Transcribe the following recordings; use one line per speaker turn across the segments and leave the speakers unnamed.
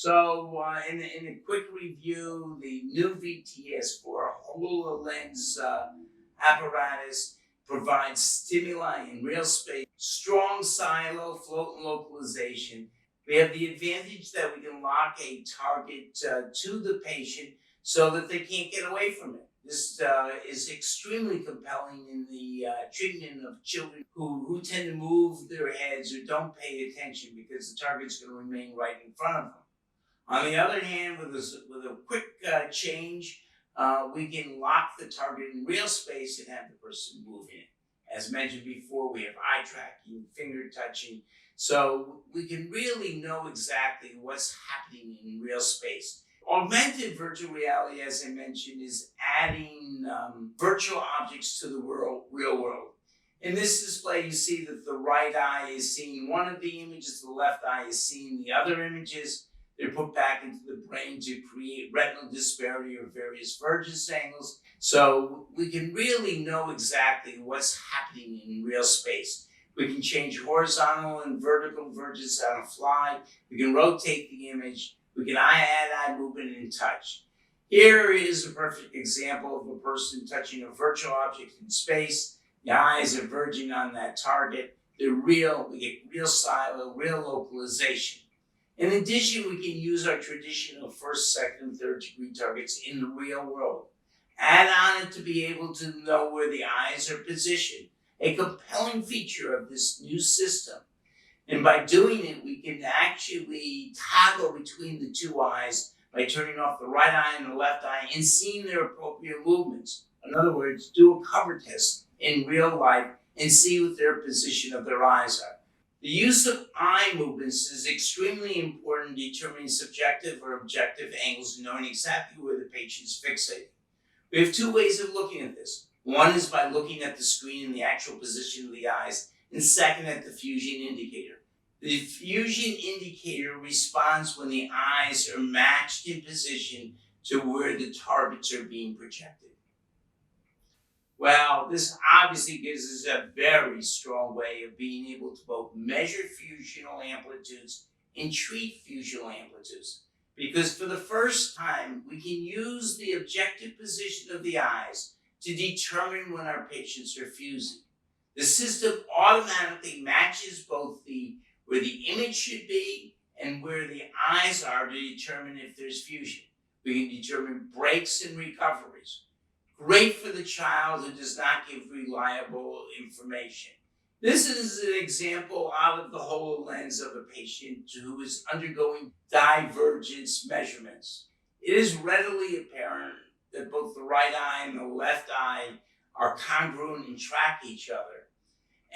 In a quick review, the new VTS4 Hololens apparatus provides stimuli in real space, strong silo, float, and localization. We have the advantage that we can lock a target to the patient so that they can't get away from it. This is extremely compelling in the treatment of children who tend to move their heads or don't pay attention because the target's going to remain right in front of them. On the other hand, with a quick change, we can lock the target in real space and have the person move in. As mentioned before, we have eye tracking, finger touching, so we can really know exactly what's happening in real space. Augmented virtual reality, as I mentioned, is adding virtual objects to the real world. In this display, you see that the right eye is seeing one of the images, the left eye is seeing the other images. They're put back into the brain to create retinal disparity or various vergence angles. So we can really know exactly what's happening in real space. We can change horizontal and vertical vergence on a fly. We can rotate the image. We can add eye movement and touch. Here is a perfect example of a person touching a virtual object in space. The eyes are verging on that target. They're real. We get real silo, real localization. In addition, we can use our traditional first, second, and third degree targets in the real world. Add on it to be able to know where the eyes are positioned, a compelling feature of this new system. And by doing it, we can actually toggle between the two eyes by turning off the right eye and the left eye and seeing their appropriate movements. In other words, do a cover test in real life and see what their position of their eyes are. The use of eye movements is extremely important in determining subjective or objective angles and knowing exactly where the patient is fixated. We have two ways of looking at this. One is by looking at the screen and the actual position of the eyes, and second at the fusion indicator. The fusion indicator responds when the eyes are matched in position to where the targets are being projected. Well, this obviously gives us a very strong way of being able to both measure fusional amplitudes and treat fusional amplitudes. Because for the first time, we can use the objective position of the eyes to determine when our patients are fusing. The system automatically matches both where the image should be and where the eyes are to determine if there's fusion. We can determine breaks and recoveries. Great for the child who does not give reliable information. This is an example out of the Hololens of a patient who is undergoing divergence measurements. It is readily apparent that both the right eye and the left eye are congruent and track each other,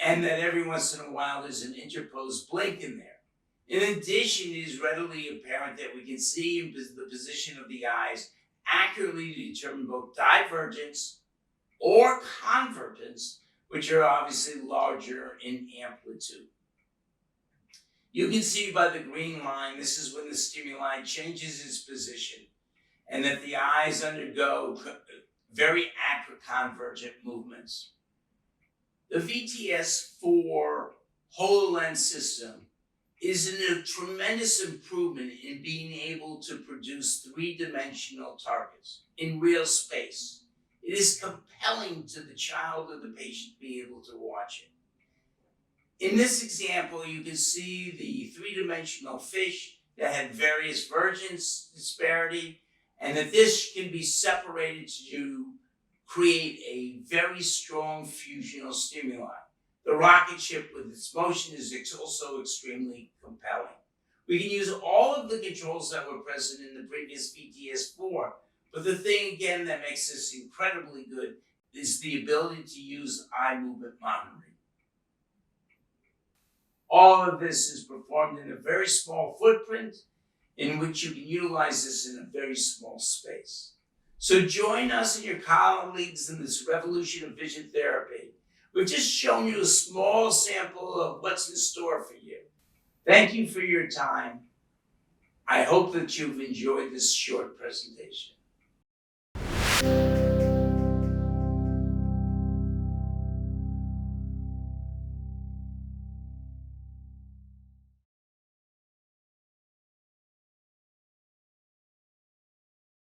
and that every once in a while there's an interposed blink in there. In addition, it is readily apparent that we can see the position of the eyes accurately to determine both divergence or convergence, which are obviously larger in amplitude. You can see by the green line, this is when the stimuli changes its position and that the eyes undergo very accurate convergent movements. The VTS4 HoloLens system is a tremendous improvement in being able to produce three-dimensional targets in real space. It is compelling to the child or the patient to be able to watch it. In this example, you can see the three-dimensional fish that had various vergence disparity, and that this can be separated to create a very strong fusional stimuli. The rocket ship with its motion is also extremely compelling. We can use all of the controls that were present in the previous VTS4, but the thing again that makes this incredibly good is the ability to use eye movement monitoring. All of this is performed in a very small footprint in which you can utilize this in a very small space. So join us and your colleagues in this revolution of vision therapy. We've just shown you a small sample of what's in store for you. Thank you for your time. I hope that you've enjoyed this short presentation.